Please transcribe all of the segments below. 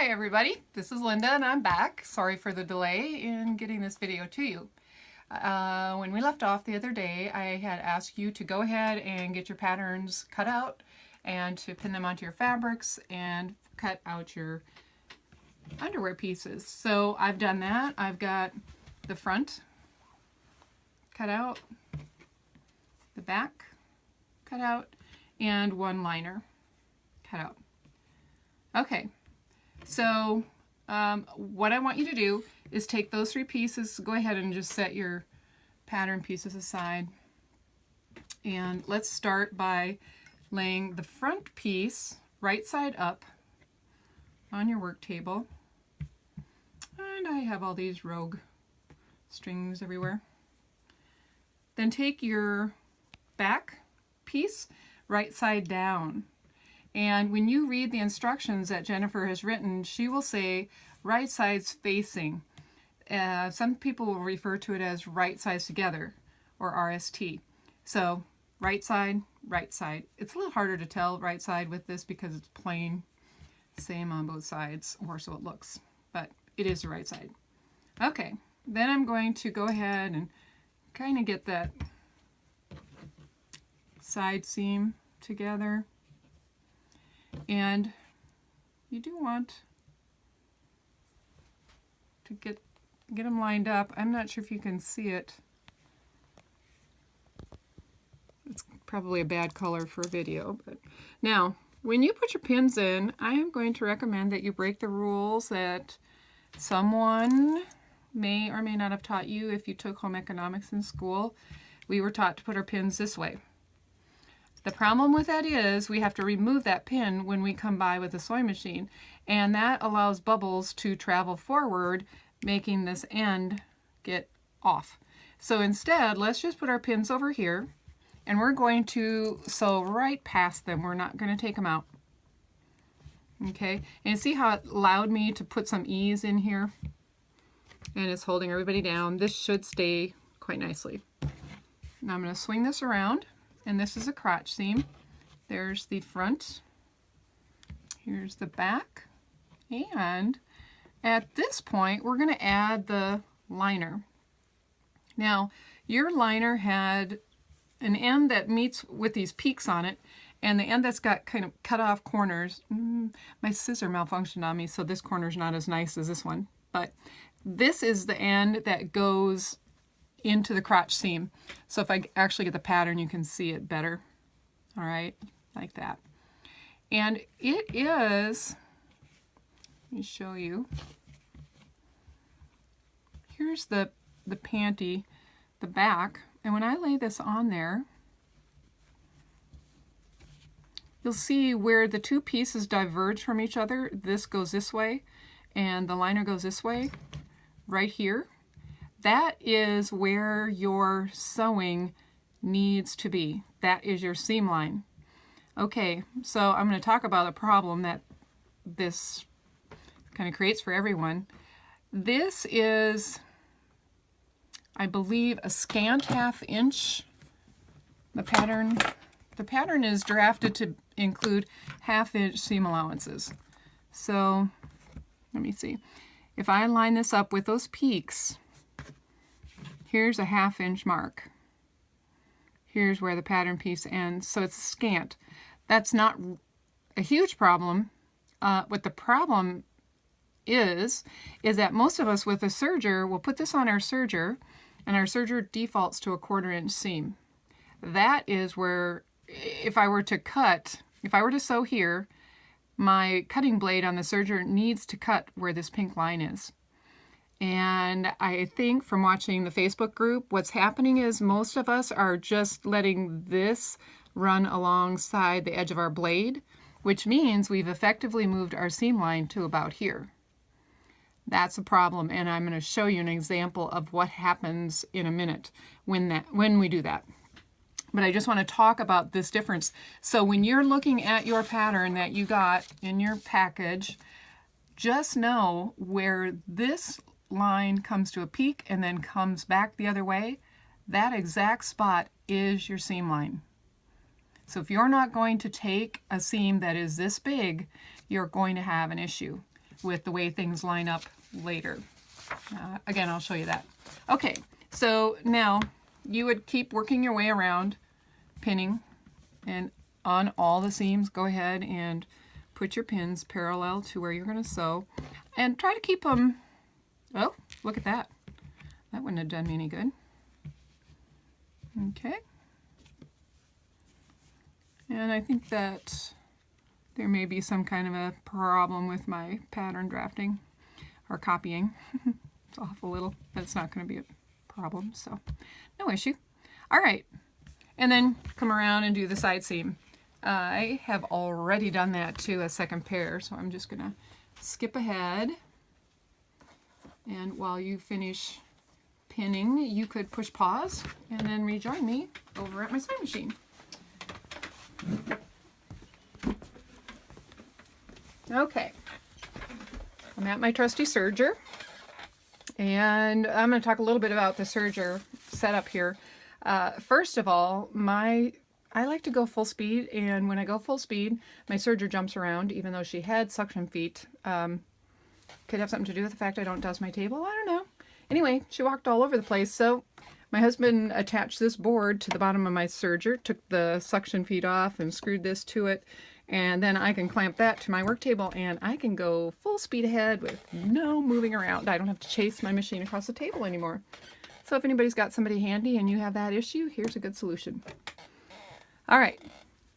Hi everybody, this is Linda and I'm back. Sorry for the delay in getting this video to you. When we left off the other day, I had asked you to go ahead and get your patterns cut out and to pin them onto your fabrics and cut out your underwear pieces. So I've done that. I've got the front cut out, the back cut out, and one liner cut out. Okay. So what I want you to do is take those three pieces, go ahead and just set your pattern pieces aside. And let's start by laying the front piece right side up on your work table. And I have all these rogue strings everywhere. Then take your back piece right side down. And when you read the instructions that Jennifer has written, she will say right sides facing. Some people will refer to it as right sides together, or RST. So right side, right side. It's a little harder to tell right side with this because it's plain, same on both sides, or so it looks. But it is the right side. Okay, then I'm going to go ahead and kind of get that side seam together. And you do want to get them lined up. I'm not sure if you can see it. It's probably a bad color for a video. But now, when you put your pins in, I am going to recommend that you break the rules that someone may or may not have taught you if you took home economics in school. We were taught to put our pins this way. The problem with that is we have to remove that pin when we come by with a sewing machine, and that allows bubbles to travel forward, making this end get off. So instead, let's just put our pins over here, and we're going to sew right past them. We're not going to take them out. Okay, and see how it allowed me to put some ease in here? And it's holding everybody down. This should stay quite nicely. Now I'm going to swing this around. And this is a crotch seam. There's the front. Here's the back. And at this point, we're going to add the liner. Now, your liner had an end that meets with these peaks on it, and the end that's got kind of cut off corners. My scissor malfunctioned on me, so this corner's not as nice as this one. But this is the end that goes into the crotch seam. So if I actually get the pattern, you can see it better. All right, like that. And it is, let me show you. Here's the panty, the back, and when I lay this on there, you'll see where the two pieces diverge from each other. This goes this way, and the liner goes this way, right here. That is where your sewing needs to be. That is your seam line. Okay, so I'm going to talk about a problem that this kind of creates for everyone. This is, I believe, a scant ½ inch. The pattern is drafted to include ½ inch seam allowances. So let me see. If I line this up with those peaks, here's a ½ inch mark. Here's where the pattern piece ends, so it's scant. That's not a huge problem. What the problem is that most of us with a serger will put this on our serger, and our serger defaults to a ½ inch seam. That is where, if I were to sew here, my cutting blade on the serger needs to cut where this pink line is. And I think from watching the Facebook group, what's happening is most of us are just letting this run alongside the edge of our blade, which means we've effectively moved our seam line to about here. That's a problem, and I'm going to show you an example of what happens in a minute when we do that. But I just want to talk about this difference. So when you're looking at your pattern that you got in your package, just know where this line comes to a peak and then comes back the other way, that exact spot is your seam line. So if you're not going to take a seam that is this big, you're going to have an issue. with the way things line up later. Again, I'll show you that. Okay, so now you would keep working your way around, pinning, and on all the seams, go ahead and put your pins parallel to where you're going to sew, and try to keep them, oh, look at that. That wouldn't have done me any good. Okay. And I think that there may be some kind of a problem with my pattern drafting or copying. It's off a little, but it's not going to be a problem, so no issue. All right, and then come around and do the side seam. I have already done that to a second pair, so I'm just going to skip ahead. And while you finish pinning, you could push pause and then rejoin me over at my sewing machine. Okay, I'm at my trusty serger, and I'm going to talk a little bit about the serger setup here. First of all, I like to go full speed, and when I go full speed, my serger jumps around, even though she had suction feet. Could have something to do with the fact I don't dust my table, I don't know. Anyway, she walked all over the place, so my husband attached this board to the bottom of my serger, took the suction feet off and screwed this to it, and then I can clamp that to my work table and I can go full speed ahead with no moving around. I don't have to chase my machine across the table anymore. So if anybody's got somebody handy and you have that issue, here's a good solution. All right,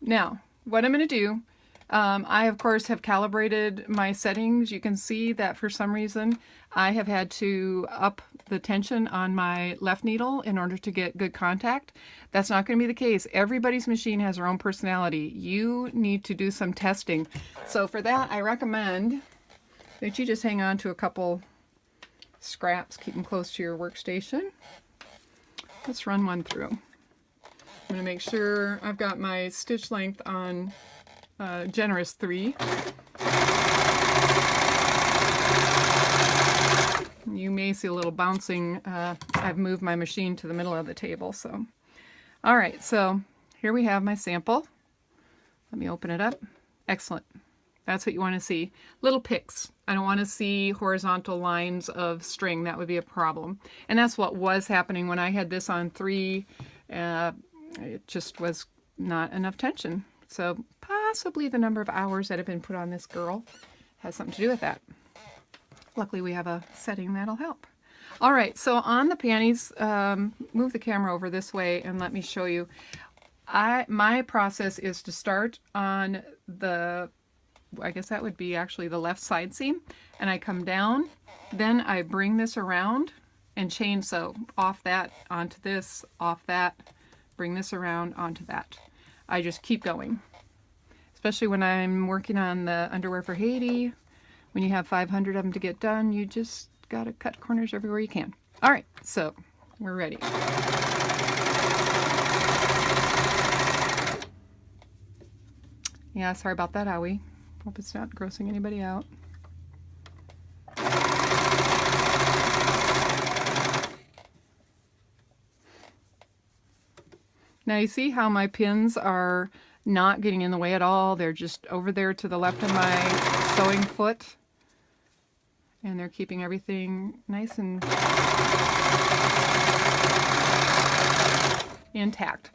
now what I'm going to do, I of course have calibrated my settings. You can see that for some reason I have had to up the tension on my left needle in order to get good contact. That's not going to be the case. Everybody's machine has their own personality. You need to do some testing. So for that, I recommend that you just hang on to a couple scraps, keep them close to your workstation. Let's run one through. I'm going to make sure I've got my stitch length on generous 3. You may see a little bouncing. I've moved my machine to the middle of the table. So, all right, so here we have my sample. Let me open it up. Excellent. That's what you want to see. Little picks. I don't want to see horizontal lines of string. That would be a problem. And that's what was happening when I had this on 3. It just was not enough tension. So possibly the number of hours that have been put on this girl has something to do with that. Luckily we have a setting that'll help. All right, so on the panties, move the camera over this way and let me show you. My process is to start on the, I guess that would be actually the left side seam, and I come down, then I bring this around and chain sew off that onto this, off that, bring this around onto that. I just keep going, especially when I'm working on the underwear for Haiti. When you have 500 of them to get done, you just gotta cut corners everywhere you can. All right, so we're ready. Yeah, sorry about that, Owie. Hope it's not grossing anybody out. Now you see how my pins are not getting in the way at all. They're just over there to the left of my sewing foot. And they're keeping everything nice and intact.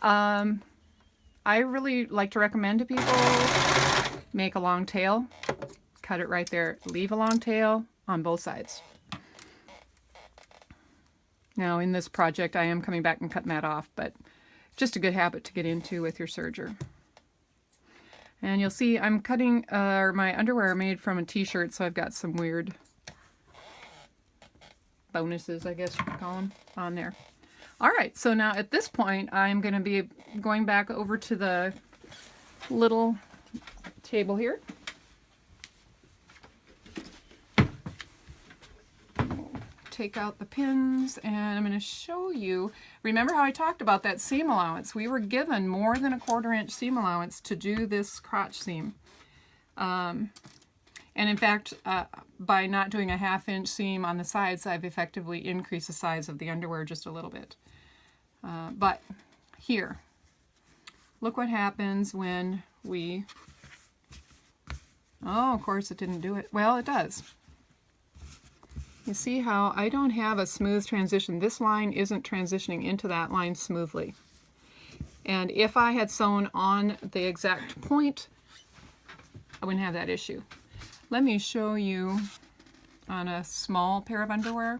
I really like to recommend to people, make a long tail, cut it right there, leave a long tail on both sides. Now in this project I am coming back and cutting that off, but just a good habit to get into with your serger. And you'll see I'm cutting, my underwear are made from a t-shirt, so I've got some weird bonuses, I guess you could call them, on there. All right, so now at this point, I'm going to be going back over to the little table here. Take out the pins, and I'm going to show you. Remember how I talked about that seam allowance? We were given more than a 1/4 inch seam allowance to do this crotch seam. And in fact, by not doing a 1/2 inch seam on the sides, I've effectively increased the size of the underwear just a little bit. But here, look what happens when we Oh, of course it didn't do it. Well, it does. You see how I don't have a smooth transition. This line isn't transitioning into that line smoothly. And if I had sewn on the exact point, I wouldn't have that issue. Let me show you on a small pair of underwear.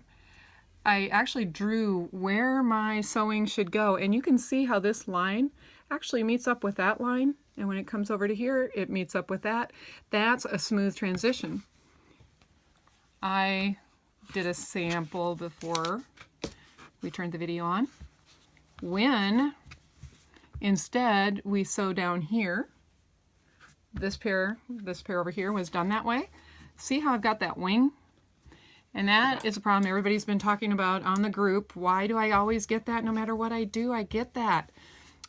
I actually drew where my sewing should go, and you can see how this line actually meets up with that line, and when it comes over to here, it meets up with that. That's a smooth transition. I did a sample before we turned the video on. When instead we sew down here, this pair over here was done that way. See how I've got that wing? And that is a problem everybody's been talking about on the group. Why do I always get that? No matter what I do, I get that.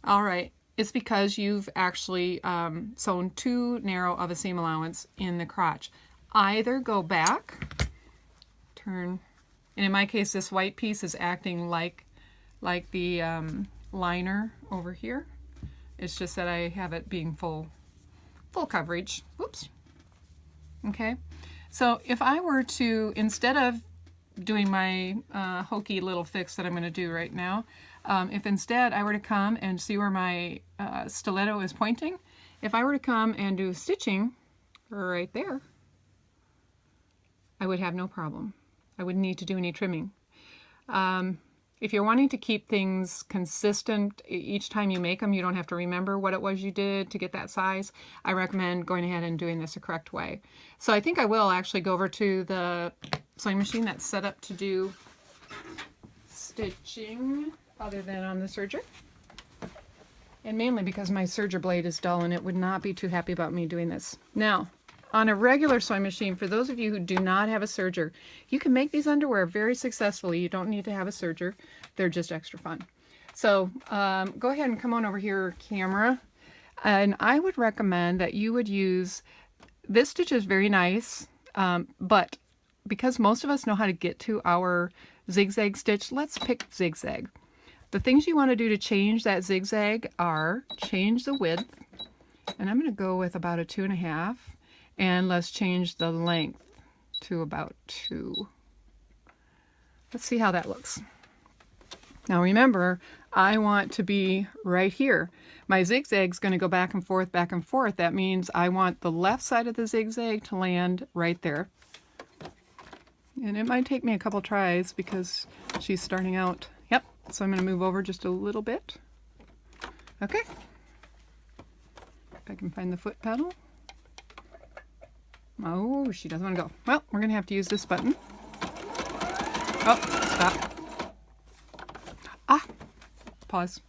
All right, it's because you've actually sewn too narrow of a seam allowance in the crotch. Either go back, turn, and in my case, this white piece is acting like the liner over here. It's just that I have it being full coverage. Whoops. Okay. So if I were to, instead of doing my hokey little fix that I'm going to do right now, if instead I were to come and see where my stiletto is pointing, if I were to come and do stitching right there, I would have no problem. I wouldn't need to do any trimming. If you're wanting to keep things consistent each time you make them, you don't have to remember what it was you did to get that size, I recommend going ahead and doing this the correct way. So I think I will actually go over to the sewing machine that's set up to do stitching other than on the serger. And mainly because my serger blade is dull and it would not be too happy about me doing this. Now, on a regular sewing machine, for those of you who do not have a serger, you can make these underwear very successfully. You don't need to have a serger. They're just extra fun. So go ahead and come on over here, camera. And I would recommend that you would use, this stitch is very nice, but because most of us know how to get to our zigzag stitch, let's pick zigzag. The things you want to do to change that zigzag are change the width, and I'm going to go with about a 2.5. And let's change the length to about 2. Let's see how that looks. Now remember, I want to be right here. My zigzag's going to go back and forth, back and forth. That means I want the left side of the zigzag to land right there. And it might take me a couple tries because she's starting out. Yep, so I'm going to move over just a little bit. Okay. If I can find the foot pedal. Oh, she doesn't want to go. Well, we're going to have to use this button. Oh, stop. Ah, pause.